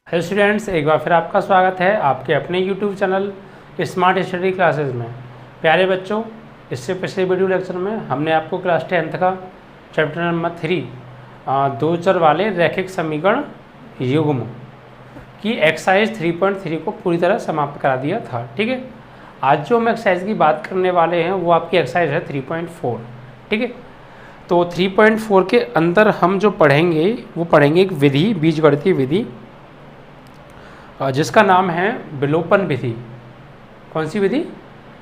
Hello students, एक बार फिर आपका स्वागत है आपके अपने YouTube channel smart study classes में। प्यारे बच्चों, इससे पिछले वीडियो लेक्चर में हमने आपको क्लास 10th का चैप्टर नंबर 3 दो चर वाले रैखिक समीकरण युग्म की एक्सरसाइज 3.3 को पूरी तरह समाप्त करा दिया था। ठीक है, आज जो हम एक्सरसाइज की बात करने वाले हैं वो आपकी एक्सरसाइज है 3.4। ठीक है, तो 3.4 के अंदर हम जो पढ़ेंगे वो पढ़ेंगे एक विधि, बीजगणितीय विधि जिसका नाम है विलोपन विधि। कौन सी विधि?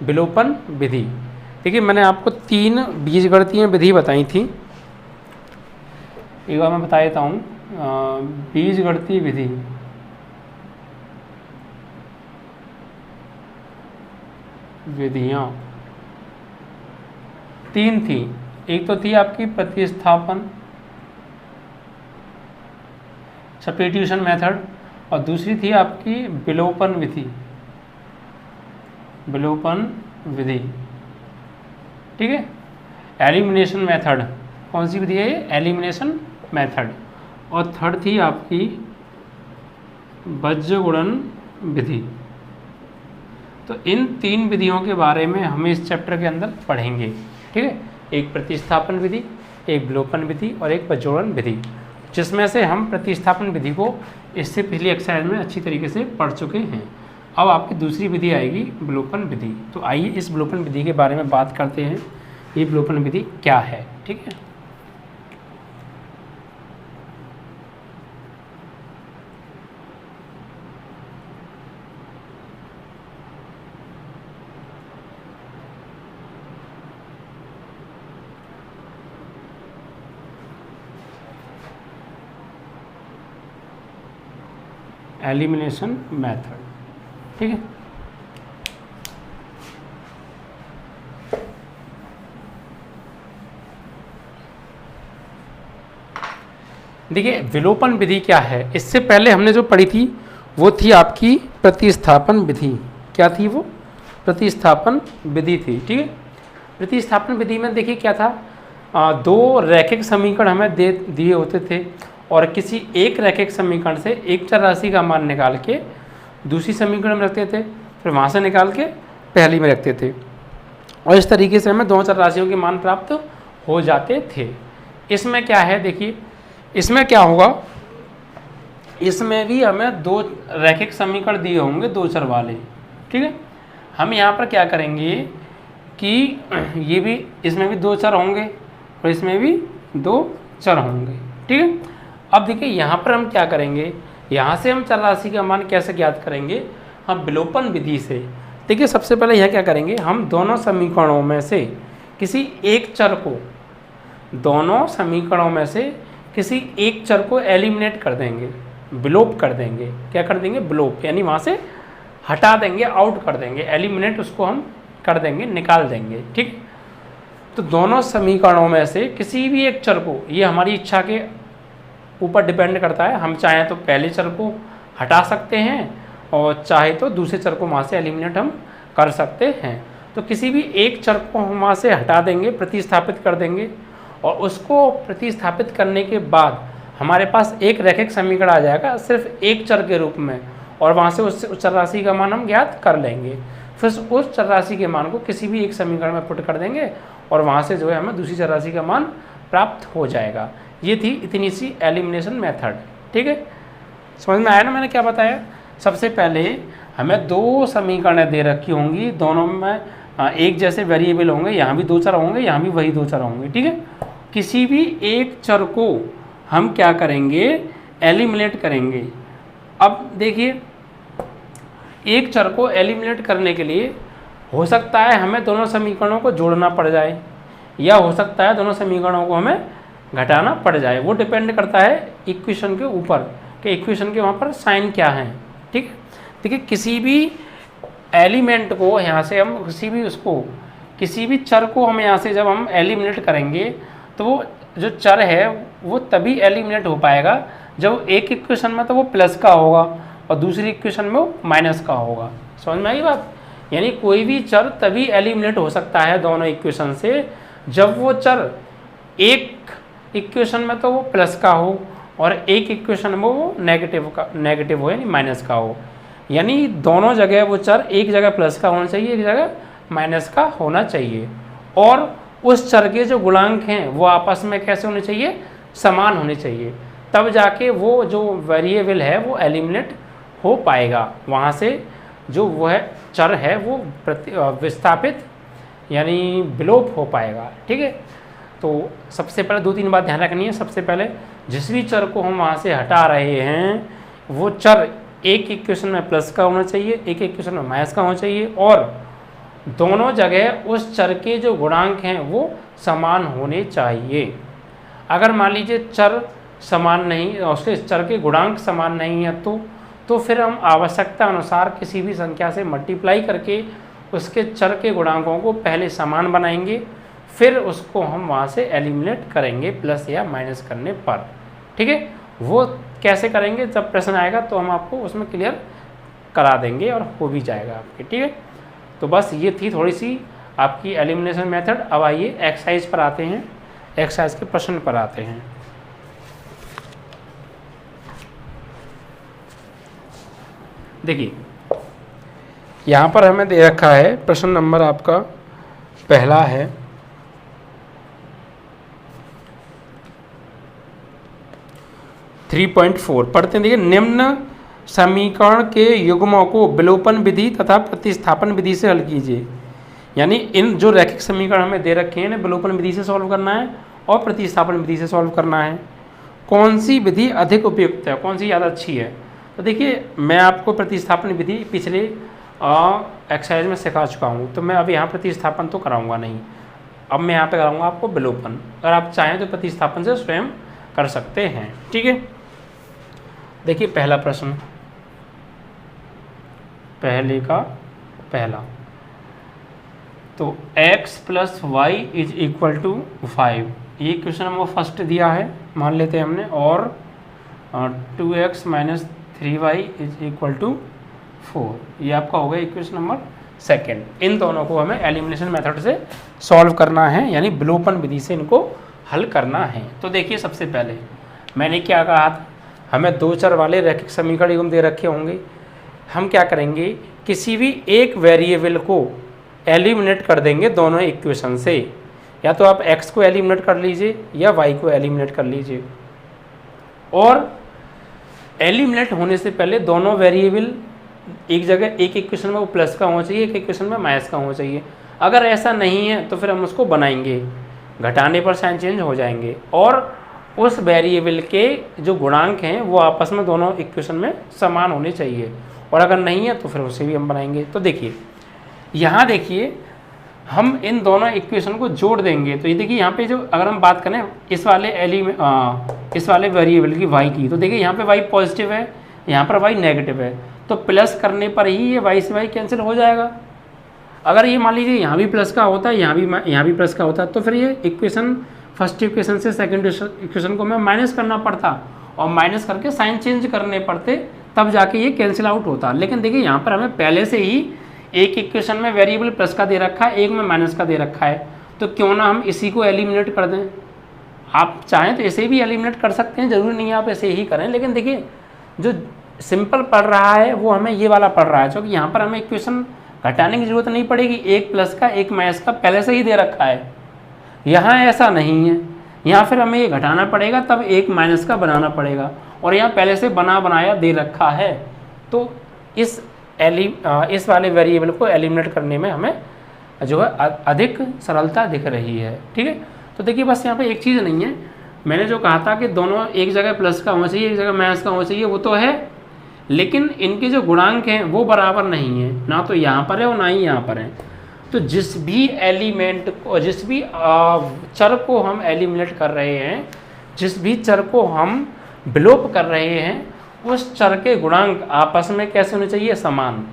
विलोपन विधि। देखिए, मैंने आपको 3 बीजगणितीय विधि बताई थी, एक बार मैं बता देता हूँ। बीजगणितीय विधि विधियाँ 3 थी। एक तो थी आपकी प्रतिस्थापन सब्स्टिट्यूशन मेथड, और दूसरी थी आपकी विलोपन विधि। विलोपन विधि, ठीक है, एलिमिनेशन मेथड। कौन सी विधि है ये? Elimination method. और थर्ड थी आपकी बीजगुणन विधि। तो इन 3 विधियों के बारे में हम इस चैप्टर के अंदर पढ़ेंगे। ठीक है, एक प्रतिस्थापन विधि, एक विलोपन विधि और एक बीजगुणन विधि, जिसमें से हम प्रतिस्थापन विधि को इससे पिछली एक्सरसाइज में अच्छी तरीके से पढ़ चुके हैं। अब आपकी दूसरी विधि आएगी विलोपन विधि। तो आइए इस विलोपन विधि के बारे में बात करते हैं। ये विलोपन विधि क्या है? ठीक है, एलिमिनेशन मेथड। ठीक है, देखिए विलोपन विधि क्या है। इससे पहले हमने जो पढ़ी थी वो थी आपकी प्रतिस्थापन विधि। क्या थी वो? प्रतिस्थापन विधि थी। ठीक है, प्रतिस्थापन विधि में देखिए क्या था, 2 रैखिक समीकरण हमें दिए होते थे और किसी एक रैखिक समीकरण से एक चर राशि का मान निकाल के दूसरी समीकरण में रखते थे, फिर वहाँ से निकाल के पहली में रखते थे, और इस तरीके से हमें 2 चर राशियों के मान प्राप्त हो जाते थे। इसमें क्या है, देखिए इसमें क्या होगा, इसमें भी हमें 2 रैखिक समीकरण दिए होंगे 2 चर वाले। ठीक है, हम यहाँ पर क्या करेंगे कि ये भी, इसमें भी 2 चर होंगे और इसमें भी 2 चर होंगे। ठीक है, अब देखिए यहाँ पर हम क्या करेंगे, यहाँ से हम चर राशि का मान कैसे ज्ञात करेंगे? हम विलोपन विधि से। देखिए सबसे पहले यह क्या करेंगे, हम दोनों समीकरणों में से किसी एक चर को, दोनों समीकरणों में से किसी एक चर को एलिमिनेट कर देंगे, विलोप कर देंगे। क्या कर देंगे? विलोप, यानी वहाँ से हटा देंगे, आउट कर देंगे। एलिमिनेट उसको हम कर देंगे, निकाल देंगे। ठीक, तो दोनों समीकरणों में से किसी भी एक चर को, ये हमारी इच्छा के ऊपर डिपेंड करता है, हम चाहें तो पहले चर को हटा सकते हैं और चाहे तो दूसरे चर को वहाँ से एलिमिनेट हम कर सकते हैं। तो किसी भी एक चर को हम वहाँ से हटा देंगे, प्रतिस्थापित कर देंगे, और उसको प्रतिस्थापित करने के बाद हमारे पास एक रैखिक समीकरण आ जाएगा सिर्फ एक चर के रूप में, और वहाँ से उस चर राशि का मान हम ज्ञात कर लेंगे। फिर उस चर राशि के मान को किसी भी एक समीकरण में पुट कर देंगे और वहाँ से जो है हमें दूसरी चर राशि का मान प्राप्त हो जाएगा। ये थी इतनी सी एलिमिनेशन मेथड। ठीक है, समझ में आया ना मैंने क्या बताया? सबसे पहले हमें 2 समीकरणें दे रखी होंगी, दोनों में एक जैसे वेरिएबल होंगे, यहाँ भी 2 चर होंगे, यहाँ भी वही 2 चर होंगे। ठीक है, किसी भी एक चर को हम क्या करेंगे? एलिमिनेट करेंगे। अब देखिए, एक चर को एलिमिनेट करने के लिए हो सकता है हमें दोनों समीकरणों को जोड़ना पड़ जाए, या हो सकता है दोनों समीकरणों को हमें घटाना पड़ जाए। वो डिपेंड करता है इक्वेशन के ऊपर कि इक्वेशन के वहाँ पर साइन क्या है। ठीक, देखिए किसी भी एलिमेंट को यहाँ से हम किसी भी चर को हम यहाँ से जब हम एलिमिनेट करेंगे तो वो जो चर है वो तभी एलिमिनेट हो पाएगा जब एक इक्वेशन में तो वो प्लस का होगा और दूसरी इक्वेशन में वो माइनस का होगा। समझ में आई बात? यानी कोई भी चर तभी एलिमिनेट हो सकता है दोनों इक्वेशन से जब वो चर एक इक्वेशन में तो वो प्लस का हो और एक इक्वेशन में वो नेगेटिव हो यानी माइनस का हो, यानी दोनों जगह वो चर एक जगह प्लस का होना चाहिए, एक जगह माइनस का होना चाहिए, और उस चर के जो गुणांक हैं वो आपस में कैसे होने चाहिए, समान होने चाहिए, तब जाके वो जो वेरिएबल है वो एलिमिनेट हो पाएगा, वहाँ से जो वह चर है वो विस्थापित यानी विलोप हो पाएगा। ठीक है, तो सबसे पहले 2-3 बात ध्यान रखनी है। सबसे पहले जिस भी चर को हम वहाँ से हटा रहे हैं वो चर एक इक्वेशन में प्लस का होना चाहिए, एक इक्वेशन में माइनस का होना चाहिए, और दोनों जगह उस चर के जो गुणांक हैं वो समान होने चाहिए। अगर मान लीजिए चर समान नहीं, उसके चर के गुणांक समान नहीं है तो फिर हम आवश्यकता अनुसार किसी भी संख्या से मल्टीप्लाई करके उसके चर के गुणांकों को पहले समान बनाएंगे, फिर उसको हम वहाँ से एलिमिनेट करेंगे प्लस या माइनस करने पर। ठीक है, वो कैसे करेंगे जब प्रश्न आएगा तो हम आपको उसमें क्लियर करा देंगे और हो भी जाएगा आपके। ठीक है, तो बस ये थी थोड़ी सी आपकी एलिमिनेशन मेथड। अब आइए एक्सरसाइज पर आते हैं, एक्सरसाइज के प्रश्न पर आते हैं। देखिए यहाँ पर हमें दे रखा है प्रश्न नंबर आपका पहला है, थ्री 3.4 पढ़ते हैं। देखिए, निम्न समीकरण के युग्मों को विलोपन विधि तथा प्रतिस्थापन विधि से हल कीजिए। यानी इन जो रैखिक समीकरण हमें दे रखे हैं विलोपन विधि से सॉल्व करना है और प्रतिस्थापन विधि से सॉल्व करना है। कौन सी विधि अधिक उपयुक्त है, कौन सी ज़्यादा अच्छी है? तो देखिए, मैं आपको प्रतिस्थापन विधि पिछले एक्सरसाइज में सिखा चुका हूँ, तो मैं अब यहाँ प्रतिस्थापन तो कराऊंगा नहीं, अब मैं यहाँ पे कराऊंगा आपको विलोपन। अगर आप चाहें तो प्रतिस्थापन से स्वयं कर सकते हैं। ठीक है, देखिए पहला प्रश्न, पहले का पहला, तो x + y = 5, ये क्वेश्चन हमको फर्स्ट दिया है, मान लेते हैं हमने, और 2x - 3y = 4, ये आपका हो गया इक्वेशन नंबर सेकेंड। इन दोनों को हमें एलिमिनेशन मेथड से सॉल्व करना है, यानी विलोपन विधि से इनको हल करना है। तो देखिए, सबसे पहले मैंने क्या कहा था, हमें दो चर वाले रैखिक समीकरण युग्म दे रखे होंगे। हम क्या करेंगे, किसी भी एक वेरिएबल को एलिमिनेट कर देंगे दोनों इक्वेशन से, या तो आप x को एलिमिनेट कर लीजिए या y को एलिमिनेट कर लीजिए, और एलिमिनेट होने से पहले दोनों वेरिएबल एक जगह एक इक्वेशन में वो प्लस का होना चाहिए, एक इक्वेशन में माइनस का होना चाहिए। अगर ऐसा नहीं है तो फिर हम उसको बनाएंगे, घटाने पर साइन चेंज हो जाएंगे, और उस वेरिएबल के जो गुणांक हैं वो आपस में दोनों इक्वेशन में समान होने चाहिए, और अगर नहीं है तो फिर उसे भी हम बनाएंगे। तो देखिए, यहाँ देखिए, हम इन दोनों इक्वेशन को जोड़ देंगे। तो ये देखिए, यहाँ पे जो अगर हम बात करें इस वाले वेरिएबल की y की, तो देखिए यहाँ पे y पॉजिटिव है, यहाँ पर y नेगेटिव है, तो प्लस करने पर ही ये y से y कैंसिल हो जाएगा। अगर ये मान लीजिए यहाँ भी प्लस का होता है, यहाँ भी प्लस का होता है, तो फिर ये इक्वेशन फर्स्ट इक्वेशन से सेकंड इक्वेशन को हमें माइनस करना पड़ता, और माइनस करके साइन चेंज करने पड़ते, तब जाके ये कैंसिल आउट होता। लेकिन देखिए, यहाँ पर हमें पहले से ही एक इक्वेशन में वेरिएबल प्लस का दे रखा है, एक में माइनस का दे रखा है, तो क्यों ना हम इसी को एलिमिनेट कर दें। आप चाहें तो इसे भी एलिमिनेट कर सकते हैं, ज़रूरी नहीं है आप ऐसे ही करें, लेकिन देखिए जो सिंपल पढ़ रहा है वो हमें ये वाला पढ़ रहा है, क्योंकि यहाँ पर हमें इक्वेशन घटाने की ज़रूरत नहीं पड़ेगी, एक प्लस का एक माइनस का पहले से ही दे रखा है। यहाँ ऐसा नहीं है, यहाँ फिर हमें ये घटाना पड़ेगा, तब एक माइनस का बनाना पड़ेगा, और यहाँ पहले से बनाया दे रखा है। तो इस वाले वेरिएबल को एलिमिनेट करने में हमें जो है अधिक सरलता दिख रही है। ठीक है, तो देखिए बस यहाँ पे एक चीज़ नहीं है, मैंने जो कहा था कि दोनों एक जगह प्लस का होना चाहिए, एक जगह माइनस का होना चाहिए, वो तो है, लेकिन इनके जो गुणांक हैं वो बराबर नहीं है, ना तो यहाँ पर है और ना ही यहाँ पर है। तो जिस भी एलिमेंट को, जिस भी चर को हम एलिमिनेट कर रहे हैं, जिस भी चर को हम विलोप कर रहे हैं, उस चर के गुणांक आपस में कैसे होने चाहिए, समान।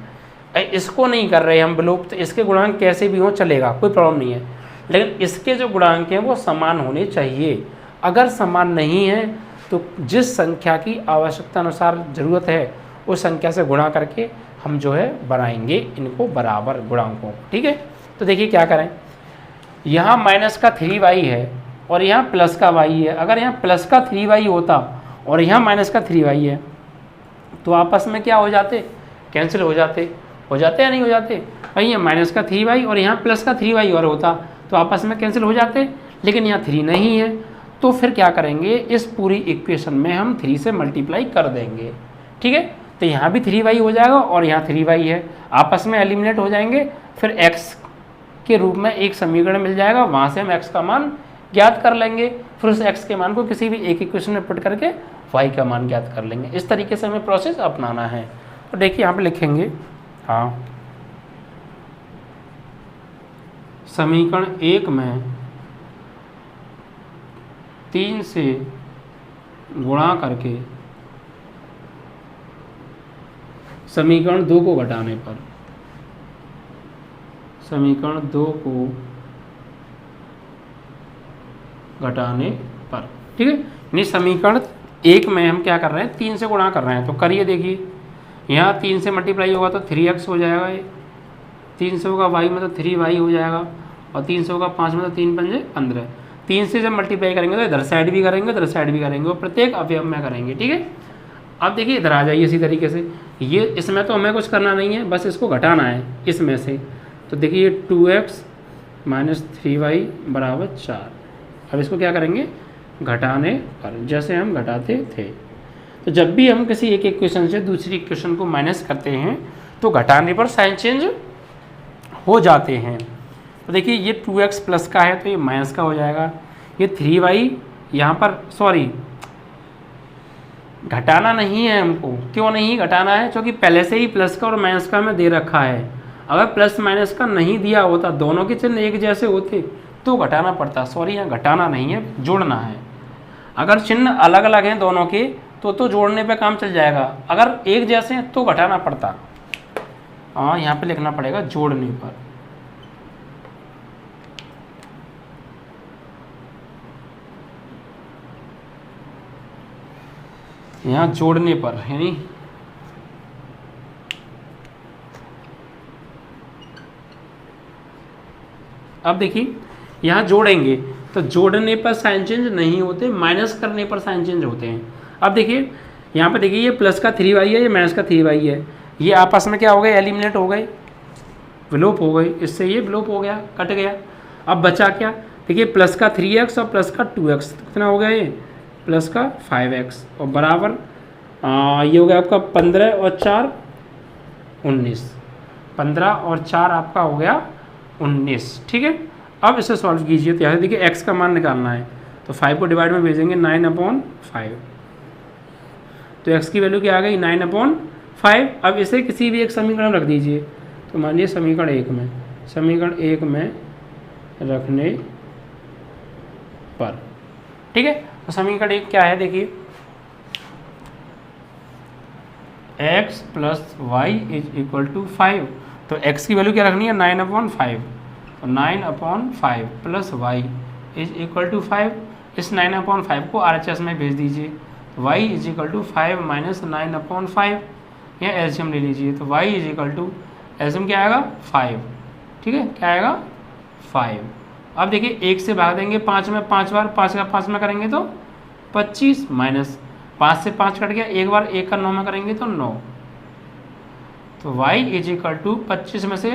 इसको नहीं कर रहे हम विलोप, तो इसके गुणांक कैसे भी हो चलेगा, कोई प्रॉब्लम नहीं है, लेकिन इसके जो गुणांक हैं वो समान होने चाहिए। अगर समान नहीं है तो जिस संख्या की आवश्यकता अनुसार ज़रूरत है उस संख्या से गुणा करके हम जो है बनाएंगे इनको बराबर गुणांकों। ठीक है, तो देखिए क्या करें, यहाँ माइनस का 3y है और यहाँ प्लस का y है। अगर यहाँ प्लस का 3y होता और यहाँ माइनस का 3y है, तो आपस में क्या हो जाते, कैंसिल हो जाते या नहीं हो जाते भाई। ये माइनस का 3y और यहाँ प्लस का 3y और होता तो आपस में कैंसिल हो जाते, लेकिन यहाँ 3 नहीं है, तो फिर क्या करेंगे, इस पूरी इक्वेशन में हम 3 से मल्टीप्लाई कर देंगे, ठीक है। तो यहाँ भी 3y हो जाएगा और यहाँ 3y है, आपस में एलिमिनेट हो जाएंगे, फिर x के रूप में एक समीकरण मिल जाएगा, वहाँ से हम x का मान ज्ञात कर लेंगे, फिर उस x के मान को किसी भी एक इक्वेशन में पुट करके y का मान ज्ञात कर लेंगे। इस तरीके से हमें प्रोसेस अपनाना है। तो देखिए यहाँ पे लिखेंगे, हाँ, समीकरण 1 में 3 से गुणा करके समीकरण 2 को घटाने पर, समीकरण 2 को घटाने पर, ठीक है। यानी समीकरण 1 में हम क्या कर रहे हैं, 3 से गुणा कर रहे हैं, तो करिए देखिए, यहाँ 3 से मल्टीप्लाई होगा तो 3x हो जाएगा, ये 3 से होगा y में तो 3y हो जाएगा, और 3 से होगा 5 में तो 3 पंजे 15। 3 से जब मल्टीप्लाई करेंगे तो इधर साइड भी करेंगे, इधर साइड भी करेंगे, और प्रत्येक अवयव में करेंगे, ठीक है। अब देखिए इधर आ जाइए इसी तरीके से, ये इसमें तो हमें कुछ करना नहीं है, बस इसको घटाना है इसमें से। तो देखिए 2x माइनस 3y बराबर 4। अब इसको क्या करेंगे, घटाने पर, जैसे हम घटाते थे। तो जब भी हम किसी एक इक्वेशन से दूसरी इक्वेशन को माइनस करते हैं तो घटाने पर साइन चेंज हो जाते हैं। तो देखिए ये 2x प्लस का है तो ये माइनस का हो जाएगा, ये 3y यहाँ पर, सॉरी घटाना नहीं है हमको, क्यों नहीं घटाना है, क्योंकि पहले से ही प्लस का और माइनस का हमें दे रखा है। अगर प्लस माइनस का नहीं दिया होता, दोनों के चिन्ह एक जैसे होते तो घटाना पड़ता, सॉरी यहाँ घटाना नहीं है, जोड़ना है। अगर चिन्ह अलग अलग हैं दोनों के तो जोड़ने पे काम चल जाएगा, अगर एक जैसे हैं तो घटाना पड़ता। हाँ, यहाँ पे लिखना पड़ेगा जोड़ने पर। यहाँ जोड़ने पर, यानी अब देखिए यहाँ जोड़ेंगे तो जोड़ने पर साइन चेंज नहीं होते, माइनस करने पर साइन चेंज होते हैं। अब देखिए यहाँ पे देखिए ये प्लस का 3y है, ये माइनस का 3y है, ये आपस में क्या हो गए, एलिमिनेट हो गए, विलोप हो गए, इससे ये विलोप हो गया, कट गया। अब बचा क्या, देखिए प्लस का 3x और प्लस का 2x, कितना हो गया, ये प्लस का 5x और बराबर ये हो गया आपका 15 और 4 19, 15 और 4 आपका हो गया 19, ठीक है। अब इसे सॉल्व कीजिए, तो यहाँ देखिए x का मान निकालना है, तो 5 को डिवाइड में भेजेंगे 9/5, तो x की वैल्यू क्या आ गई 9/5। अब इसे किसी भी एक समीकरण रख दीजिए, तो मान लीजिए समीकरण 1 में रखने पर, ठीक है। तो समीकरण 1 क्या है, देखिए x plus y is equal to 5, तो x की वैल्यू क्या रखनी है 9/5, तो 9/5 plus y is equal to 5। इस 9/5 को RHS में भेज दीजिए, y is equal to 5 minus 9/5, या एलसीएम ले लीजिए, तो y is equal to LCM क्या आएगा 5, ठीक है, क्या आएगा 5। अब देखिए 1 से भाग देंगे 5 में 5 बार, 5 का 5 में करेंगे तो 25, माइनस 5 से 5 कट गया, एक बार 1 का 9 में करेंगे तो 9, तो y इज इक्वल टू 25 में से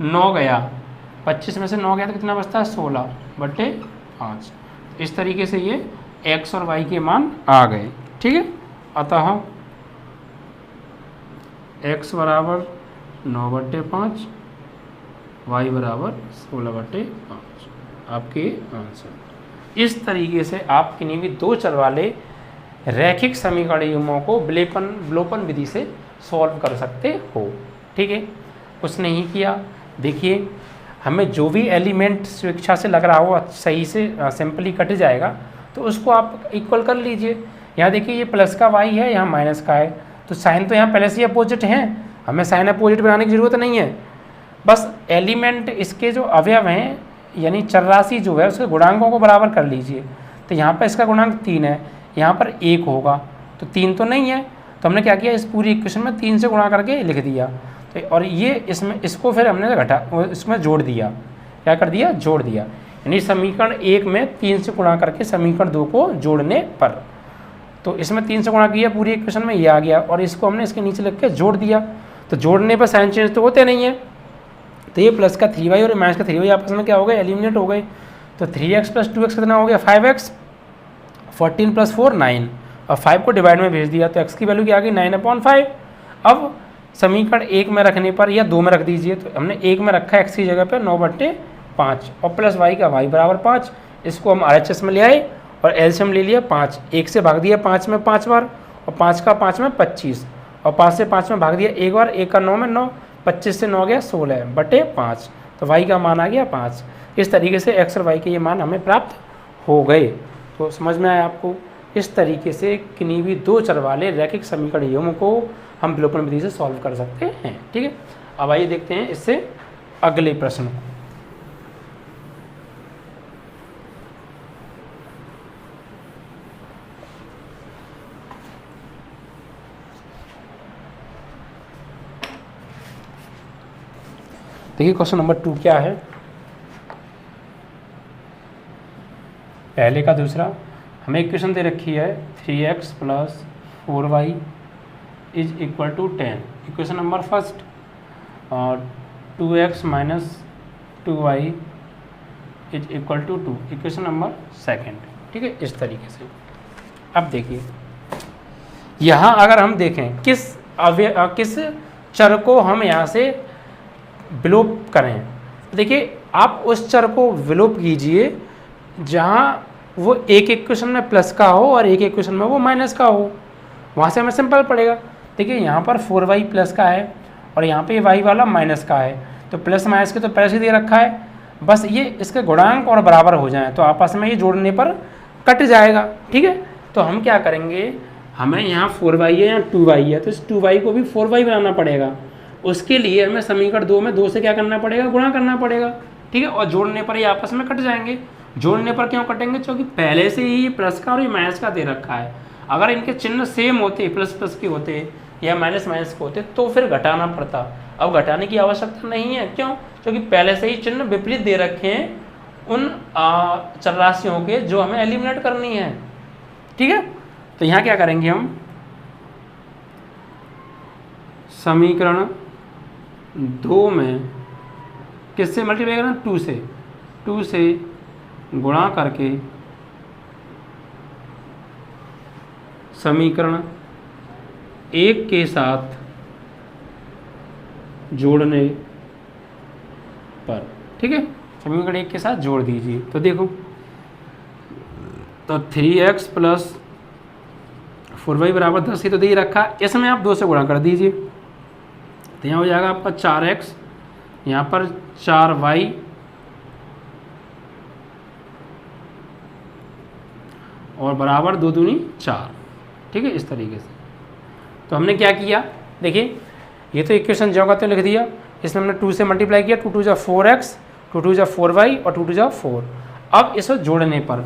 9 गया, 25 में से 9 गया तो कितना बचता है 16/5। इस तरीके से ये x और y के मान आ गए, ठीक है। अतः x बराबर 9/5, y बराबर 16/5, आपके आंसर। इस तरीके से आप किन्हीं भी दो चर वाले रैखिक समीकरणों को विलोपन विधि से सॉल्व कर सकते हो, ठीक है। कुछ नहीं किया, देखिए हमें जो भी एलिमेंट स्वेच्छा से लग रहा हो सही से सिंपली कट जाएगा, तो उसको आप इक्वल कर लीजिए। यहाँ देखिए ये प्लस का y है, यहाँ माइनस का है, तो साइन तो यहाँ पहले से ही अपोजिट हैं, हमें साइन अपोजिट बनाने की ज़रूरत नहीं है। बस एलिमेंट इसके जो अवयव हैं, यानी चर राशि जो है उसके गुणांकों को बराबर कर लीजिए। तो यहाँ पर इसका गुणांक 3 है, यहाँ पर 1 होगा, तो 3 तो नहीं है, तो हमने क्या किया, इस पूरी इक्वेशन में 3 से गुणा करके लिख दिया। तो और ये इसमें इसको फिर हमने इसमें जोड़ दिया, क्या कर दिया, जोड़ दिया। यानी समीकरण 1 में 3 से गुणा करके समीकरण 2 को जोड़ने पर। तो इसमें 3 से गुणा किया, पूरी इक्वेशन में ये आ गया, और इसको हमने इसके नीचे लिख के जोड़ दिया। तो जोड़ने पर साइन चेंज तो होते नहीं है, तो ये प्लस का 3y और माइनस का 3y आपस में क्या हो गए, एलिमिनेट हो गए। तो 3x प्लस 2x कितना हो गया, 5x, 14 प्लस 4 9, और 5 को डिवाइड में भेज दिया, तो x की वैल्यू क्या आ गई, 9/5। अब समीकरण 1 में रखने पर, या 2 में रख दीजिए, तो हमने 1 में रखा x की जगह पर 9/5, और प्लस y का y बराबर 5। इसको हम RHS में ले आए और एलसीएम ले लिया 5, 1 से भाग दिया 5 में 5 बार, और 5 का 5 में 25, और 5 से 5 में भाग दिया 1 बार, 1 का 9 में 9, 25 से 9 गया 16/5, तो y का मान आ गया 5। इस तरीके से x और y के ये मान हमें प्राप्त हो गए। तो समझ में आया आपको, इस तरीके से किन्हीं भी 2 चर वाले रैखिक समीकरण योम को हम विलोपन विधि से सॉल्व कर सकते हैं। ठीक है, अब आइए देखते हैं इससे अगले प्रश्न को। देखिए क्वेश्चन नंबर 2 क्या है, पहले का दूसरा। हमें इक्वेशन दे रखी है 3x plus 4y is equal to 10, equation number first, और 2x minus 2y is equal to 2, equation number second. ठीक है, इस तरीके से। अब देखिए यहाँ अगर हम देखें किस चर को हम यहाँ से विलोप करें, देखिए आप उस चर को विलोप कीजिए जहाँ वो एक इक्वेशन में प्लस का हो और एक इक्वेशन में वो माइनस का हो, वहाँ से हमें सिंपल पड़ेगा। देखिए यहाँ पर 4y प्लस का है और यहाँ पे y वाला माइनस का है, तो प्लस माइनस के तो पहले से दे रखा है, बस ये इसके गुणांक और बराबर हो जाएं तो आपस में ये जोड़ने पर कट जाएगा। ठीक है, तो हम क्या करेंगे, हमें यहाँ 4y है या 2y है, तो इस 2y को भी 4y बनाना पड़ेगा। उसके लिए हमें समीकरण 2 में 2 से क्या करना पड़ेगा, गुणा करना पड़ेगा। ठीक है, और जोड़ने पर ये आपस में कट जाएंगे। जोड़ने पर क्यों कटेंगे, क्योंकि पहले से ही प्लस का और ये माइनस का दे रखा है। अगर इनके चिन्ह सेम होते, प्लस प्लस के होते या माइनस माइनस के होते, तो फिर घटाना पड़ता। अब घटाने की आवश्यकता नहीं है, क्यों, क्योंकि पहले से ही चिन्ह विपरीत दे रखे हैं उन चर राशियों के जो हमें एलिमिनेट करनी है। ठीक है, तो यहाँ क्या करेंगे हम, समीकरण 2 में किससे मल्टीप्लाई करना, 2 से गुणा करके समीकरण 1 के साथ जोड़ने पर। ठीक है, समीकरण 1 के साथ जोड़ दीजिए। तो देखो, तो 3x प्लस 4y बराबर 10 ही तो दे ही रखा, इसमें आप 2 से गुणा कर दीजिए, तो यहाँ हो जाएगा आपका 4x, यहाँ पर 4y और बराबर 2 दूनी 4। ठीक है, इस तरीके से। तो हमने क्या किया, देखिए ये तो इक्वेशन जो का तो लिख दिया, इसमें हमने 2 से मल्टीप्लाई किया, 2 2 4x, 2 2 4y और 2 2 4। अब इसे जोड़ने पर,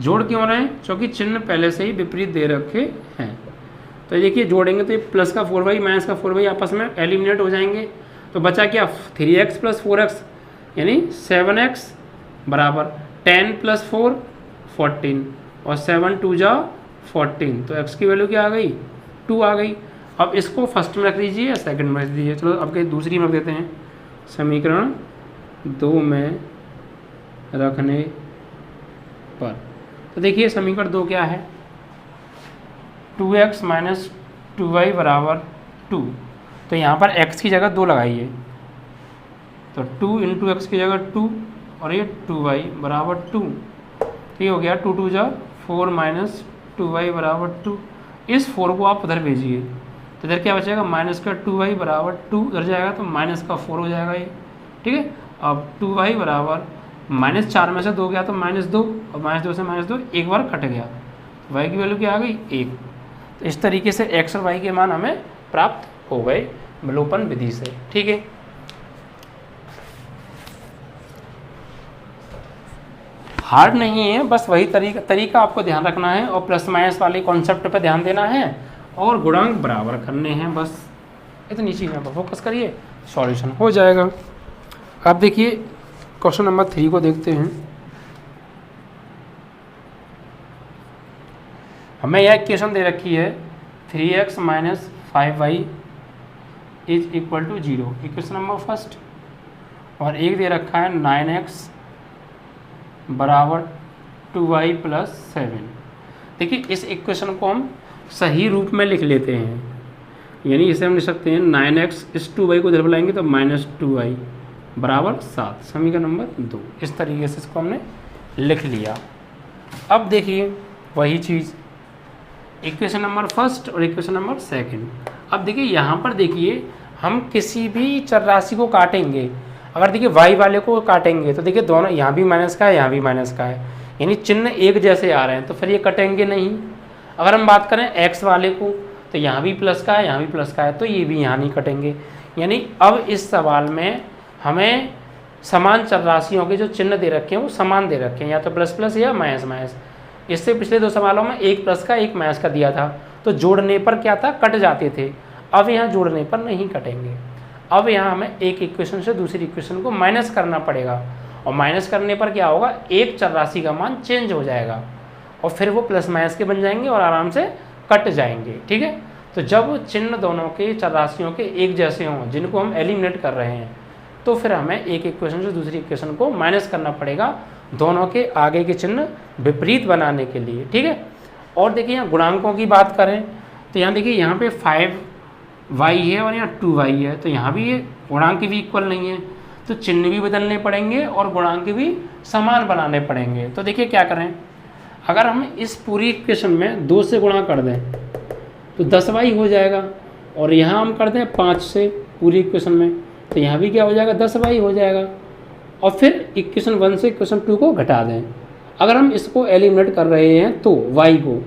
जोड़ क्यों रहे हैं, क्योंकि चिन्ह पहले से ही विपरीत दे रखे हैं। तो देखिए जोड़ेंगे तो ये प्लस का 4y माइनस का 4y आपस में एलिमिनेट हो जाएंगे, तो बचा क्या, 3x प्लस 4x यानी 7x बराबर 10 प्लस 4 14, और 7 2 14, तो x की वैल्यू क्या आ गई, 2 आ गई। अब इसको फर्स्ट में रख दीजिए या सेकंड में रख दीजिए, चलो अब कहीं दूसरी में रख देते हैं, समीकरण 2 में रखने पर। तो देखिए समीकरण 2 क्या है, 2x माइनस 2y बराबर 2, तो यहाँ पर x की जगह 2 लगाइए, तो 2 इंटू एक्स की जगह 2 और ये 2y बराबर 2, तो ये हो गया 2 2 4 माइनस 2y बराबर 2। इस 4 को आप उधर भेजिए, तो इधर क्या बचेगा, माइनस का 2y बराबर 2 उधर जाएगा तो माइनस का 4 हो जाएगा ये। ठीक है, अब 2y बराबर -4 में से 2 गया तो -2, और -2 से -2 एक बार कट गया, y की वैल्यू क्या आ गई, 1। तो इस तरीके से x और y के मान हमें प्राप्त हो गए विलोपन विधि से। ठीक है, हार्ड नहीं है, बस वही तरीका आपको ध्यान रखना है, और प्लस माइनस वाले कॉन्सेप्ट पे ध्यान देना है, और गुणांक बराबर करने हैं, बस इतनी चीज़ों पर फोकस करिए, सॉल्यूशन हो जाएगा। आप देखिए क्वेश्चन नंबर 3 को देखते हैं। हमें यह इक्वेशन दे रखी है 3x minus 5y is equal to 0, equation number first. और एक दे रखा है 9x बराबर 2y प्लस 7। देखिए इस इक्वेशन को हम सही रूप में लिख लेते हैं, यानी इसे हम लिख सकते हैं 9x इस 2y को इधर बुलाएंगे तो माइनस 2y बराबर 7, समीकरण नंबर 2। इस तरीके से इसको हमने लिख लिया। अब देखिए वही चीज़ इक्वेशन नंबर फर्स्ट और इक्वेशन नंबर सेकंड। अब देखिए यहाँ पर देखिए हम किसी भी चर राशि को काटेंगे, अगर देखिए y वाले को काटेंगे तो देखिए दोनों यहाँ भी माइनस का है यहाँ भी माइनस का है, यानी चिन्ह एक जैसे आ रहे हैं तो फिर ये कटेंगे नहीं। अगर हम बात करें x वाले को तो यहाँ भी प्लस का है यहाँ भी प्लस का है, तो ये भी यहाँ नहीं कटेंगे। यानी अब इस सवाल में हमें समान चर राशियों के जो चिन्ह दे रखे हैं वो समान दे रखे हैं, या तो प्लस प्लस या माइनस माइनस। इससे पिछले दो सवालों में एक प्लस का एक माइनस का दिया था, तो जोड़ने पर क्या था, कट जाते थे। अब यहाँ जोड़ने पर नहीं कटेंगे। अब यहाँ हमें एक इक्वेशन से दूसरी इक्वेशन को माइनस करना पड़ेगा, और माइनस करने पर क्या होगा, एक चर राशि का मान चेंज हो जाएगा और फिर वो प्लस माइनस के बन जाएंगे और आराम से कट जाएंगे। ठीक है, तो जब चिन्ह दोनों के चर राशियों के एक जैसे हों जिनको हम एलिमिनेट कर रहे हैं, तो फिर हमें एक इक्वेशन से दूसरी इक्वेशन को माइनस करना पड़ेगा, दोनों के आगे के चिन्ह विपरीत बनाने के लिए। ठीक है, और देखिए यहाँ गुणांकों की बात करें तो यहाँ देखिए यहाँ पे 5y है और यहाँ 2y है, तो यहाँ भी ये गुणांक भी इक्वल नहीं है, तो चिन्ह भी बदलने पड़ेंगे और गुणांक भी समान बनाने पड़ेंगे। तो देखिए क्या करें, अगर हम इस पूरी इक्वेशन में 2 से गुणा कर दें तो 10y हो जाएगा, और यहाँ हम कर दें 5 से पूरी इक्वेशन में तो यहाँ भी क्या हो जाएगा, 10y हो जाएगा। और फिर इक्वेशन 1 से इक्वेशन 2 को घटा दें। अगर हम इसको एलिमिनेट कर रहे हैं तो y को,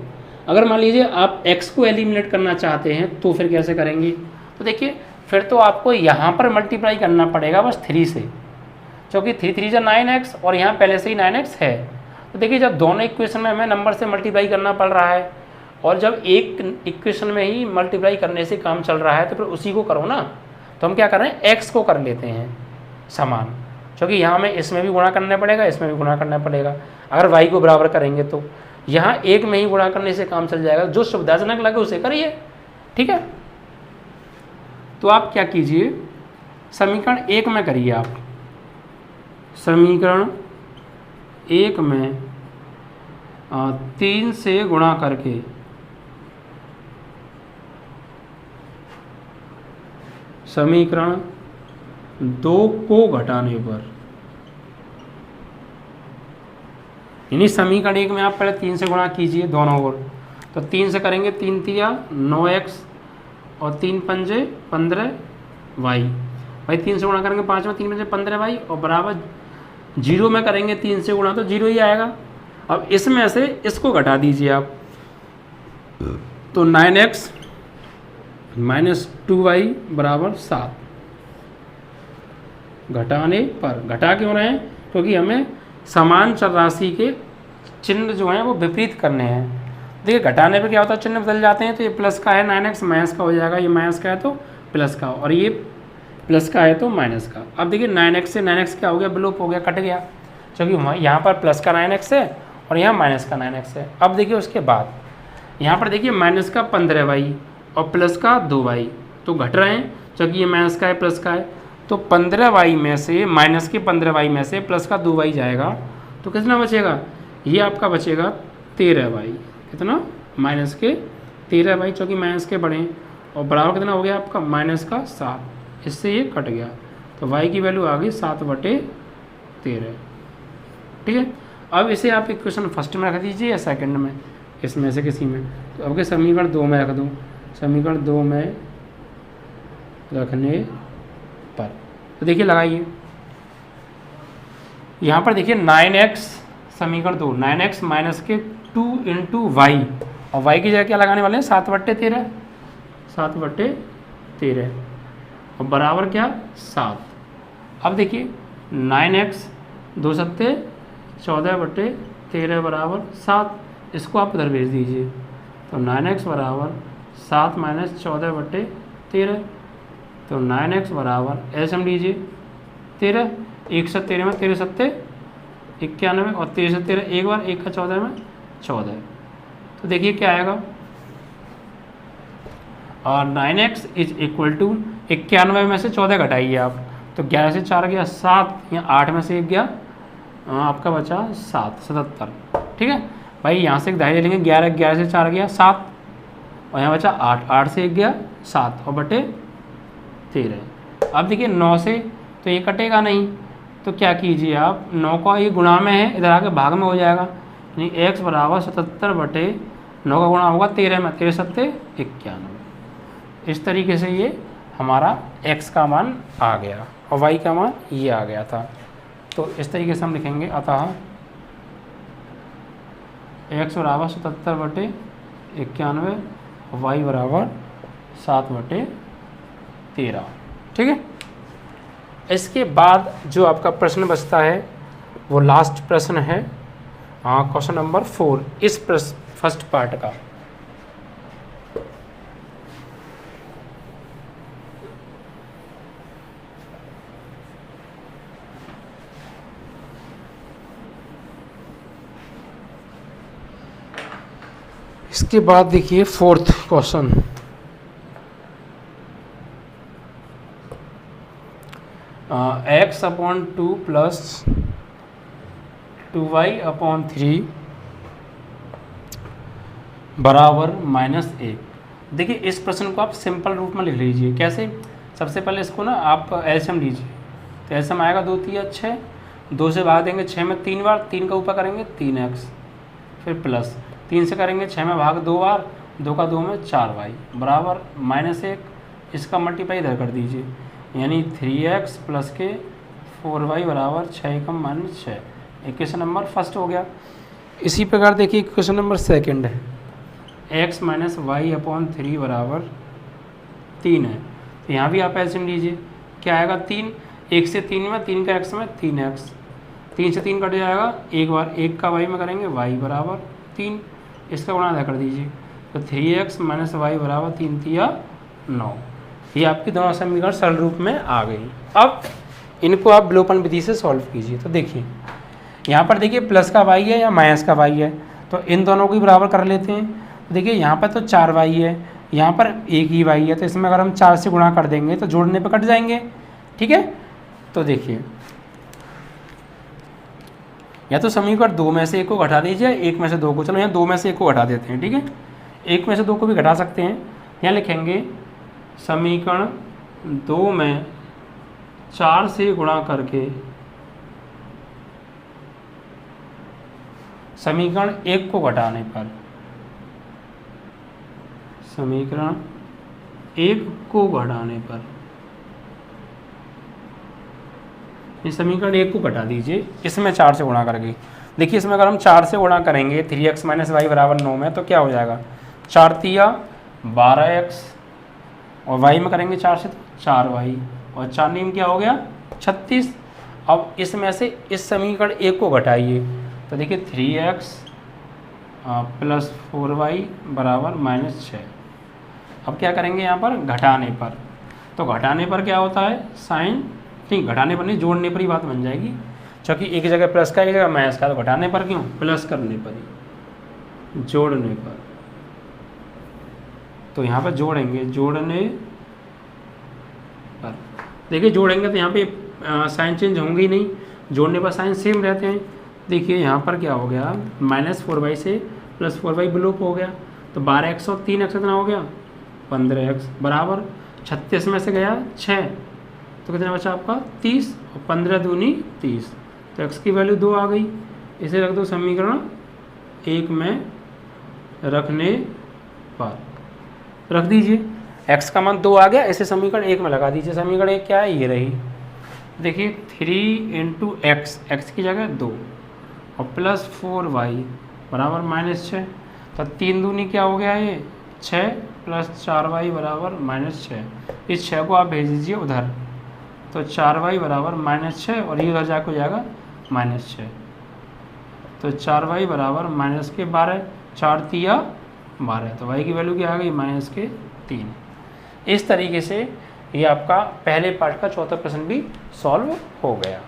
अगर मान लीजिए आप x को एलिमिनेट करना चाहते हैं तो फिर कैसे करेंगे, तो देखिए फिर तो आपको यहाँ पर मल्टीप्लाई करना पड़ेगा बस 3 से, क्योंकि 3 3 जा 9x और यहाँ पहले से ही 9x है। तो देखिए जब दोनों इक्वेशन में हमें नंबर से मल्टीप्लाई करना पड़ रहा है, और जब एक इक्वेशन में ही मल्टीप्लाई करने से काम चल रहा है तो फिर उसी को करो ना। तो हम क्या कर रहे हैं, x को कर लेते हैं समान, क्योंकि यहाँ में इसमें भी गुणा करना पड़ेगा इसमें भी गुणा करना पड़ेगा। अगर y को बराबर करेंगे तो यहाँ एक में ही गुणा करने से काम चल जाएगा, जो सुविधाजनक लगे उसे करिए। ठीक है, तो आप क्या कीजिए, समीकरण 1 में करिए आप, समीकरण 1 में 3 से गुणा करके समीकरण 2 को घटाने पर, यानी समीकरण 1 में आप पहले 3 से गुणा कीजिए दोनों ओर, तो 3 से करेंगे 3 तिया 9x और 3 पंजे 15y, भाई 3 से गुणा करेंगे 5 में 3 पंजे 15y, और बराबर 0 में करेंगे 3 से गुणा तो 0 ही आएगा। अब इसमें से इसको घटा दीजिए आप, तो 9x माइनस 2y बराबर 7। घटाने पर, घटा क्यों रहे हैं, क्योंकि हमें समान चर राशि के चिन्ह जो हैं वो विपरीत करने हैं। देखिए घटाने पे क्या होता है, चिन्ह बदल जाते हैं, तो ये प्लस का है 9x माइनस का हो जाएगा, ये माइनस का है तो प्लस का, और ये प्लस का है तो माइनस का। अब देखिए 9x से 9x क्या हो गया, विलोप हो गया, कट गया, क्योंकि यहाँ पर प्लस का 9x है और यहाँ माइनस का 9x है। अब देखिए उसके बाद यहाँ पर देखिए माइनस का 15y और प्लस का 2y तो घट रहे हैं, क्योंकि ये माइनस का है प्लस का है, तो 15y में से माइनस के 15y में से प्लस का 2y जाएगा, तो कितना बचेगा, ये आपका बचेगा 13y। कितना, माइनस के 13y, क्योंकि माइनस के बढ़े, और बराबर कितना हो गया आपका, माइनस का 7, इससे ये कट गया, तो y की वैल्यू आ गई 7/13। ठीक है, अब इसे आप इक्वेशन फर्स्ट में रख दीजिए या सेकंड में, इसमें से किसी में, तो अब के समीकरण 2 में रख दो, समीकरण 2 में रखने पर, तो देखिए लगाइए, यहाँ पर देखिए 9x समीकरण 2, 9x माइनस के 2 × y, और y की जगह क्या लगाने वाले हैं, 7/13, 7/13, और बराबर क्या, 7। अब देखिए 9x 2 सत्ते 14/13 बराबर 7, इसको आप उधर भेज दीजिए, तो 9x बराबर 7 माइनस 14/13, तो 9x बराबर एलसीएम लीजिए 13, 1 से 13 में 13 सत्ते 91, और 13 से 13 एक बार, 1 का 14 में 14, तो देखिए क्या आएगा, और 9x इज इक्वल टू 91 में से 14 घटाइए आप, तो 11 से 4 गया 7, या 8 में से 1 गया आपका बचा 7, 77। ठीक है भाई, यहाँ से एक दाहिने लेंगे, 11 से 4 गया 7, और यहाँ बचा 8, 8 से 1 गया 7 और बटे 13। अब देखिए 9 से तो ये कटेगा नहीं, तो क्या कीजिए आप, 9 का ये गुणा में है, इधर आके भाग में हो जाएगा, यानी x बराबर 77 बटे 9 का गुणा होगा 13 में, 13 सत्ते 91। इस तरीके से ये हमारा x का मान आ गया और y का मान ये आ गया था। तो इस तरीके से हम लिखेंगे, अतः x बराबर 77 बटे 91, y बराबर 7 बटे 13। ठीक है, इसके बाद जो आपका प्रश्न बचता है वो लास्ट प्रश्न है, क्वेश्चन नंबर 4 इस फर्स्ट पार्ट का। इसके बाद देखिए 4th question, x upon 2 plus 2y upon 3 बराबर -1। देखिए इस प्रश्न को आप सिंपल रूप में लिख लीजिए। कैसे, सबसे पहले इसको ना आप एलसीएम लीजिए, तो एलसीएम आएगा 2 3 6, 2 से भाग देंगे 6 में 3 बार, 3 का ऊपर करेंगे 3x, फिर प्लस 3 से करेंगे 6 में भाग 2 बार, 2 का 2 में 4y बराबर -1। इसका मल्टीप्लाई इधर कर दीजिए, यानी 3x प्लस के 4y बराबर 6 कम -6। इक्वेशन नंबर फर्स्ट हो गया। इसी प्रकार देखिए इक्वेशन नंबर सेकंड है, x माइनस वाई अपॉन 3 बराबर 3 है। तो यहाँ भी आप एलसीएम लीजिए, क्या आएगा 3, 1 से 3 में, 3 का x में 3x, 3 से 3 कट जाएगा, एक बार 1 का y में करेंगे y बराबर 3, इसका गुणा अदा कर दीजिए, तो 3x माइनस वाई बराबर 3 3 9। ये आपकी दोनों समीकरण सरल रूप में आ गई। अब इनको आप विलोपन विधि से सॉल्व कीजिए। तो देखिए यहाँ पर देखिए प्लस का y है या माइनस का y है, तो इन दोनों को ही बराबर कर लेते हैं। तो देखिए यहाँ पर तो 4y है, यहाँ पर एक ही y है, तो इसमें अगर हम 4 से गुणा कर देंगे तो जोड़ने पर कट जाएंगे। ठीक है, तो देखिए या तो समीकरण 2 में से 1 को घटा दीजिए, 1 में से 2 को, चलो यहाँ 2 में से 1 को घटा देते हैं। ठीक है, 1 में से 2 को भी घटा सकते हैं। यहाँ लिखेंगे समीकरण 2 में 4 से गुणा करके समीकरण 1 को घटाने पर, समीकरण 1 को घटाने पर, इस समीकरण 1 को घटा दीजिए इसमें 4 से गुणा करके। देखिए इसमें अगर हम 4 से गुणा करेंगे 3x माइनस वाई बराबर 9 में, तो क्या हो जाएगा 4 3 12x, और y में करेंगे 4 से तो 4y, और 4 नीम क्या हो गया 36। अब इसमें से इस समीकरण 1 को घटाइए, तो देखिए 3x प्लस 4y बराबर -6। अब क्या करेंगे यहाँ पर घटाने पर, तो घटाने पर क्या होता है साइन, नहीं घटाने पर नहीं जोड़ने पर ही बात बन जाएगी, क्योंकि एक जगह प्लस का एक जगह माइनस का, तो घटाने पर क्यों, प्लस करने पर ही, जोड़ने पर। तो यहाँ पर जोड़ेंगे, जोड़ने पर देखिए जोड़ेंगे तो यहाँ पे साइन चेंज होंगे ही नहीं, जोड़ने पर साइन सेम रहते हैं। देखिए यहाँ पर क्या हो गया -4y से +4y विलोप हो गया, तो 12x और 3x कितना हो गया 15x बराबर 36 में से गया 6, तो कितना बचा आपका 30, और 15 दूनी 30, तो x की वैल्यू 2 आ गई। इसे रख दो समीकरण 1 में रखने पर, रख दीजिए x का मान 2 आ गया, इसे समीकरण 1 में लगा दीजिए। समीकरण 1 क्या है, ये रही। देखिए 3 × x, x की जगह 2 और प्लस 4y बराबर -6, तो 3 दूनी क्या हो गया ये 6 प्लस 4y बराबर -6। इस 6 को आप भेज दीजिए उधर, तो 4y बराबर -6, और ये उधर जाकर हो जाएगा -6, तो 4y बराबर -12, 4 3 12, तो y की वैल्यू क्या आ गई -3। इस तरीके से ये आपका पहले पार्ट का चौथा प्रश्न भी सॉल्व हो गया।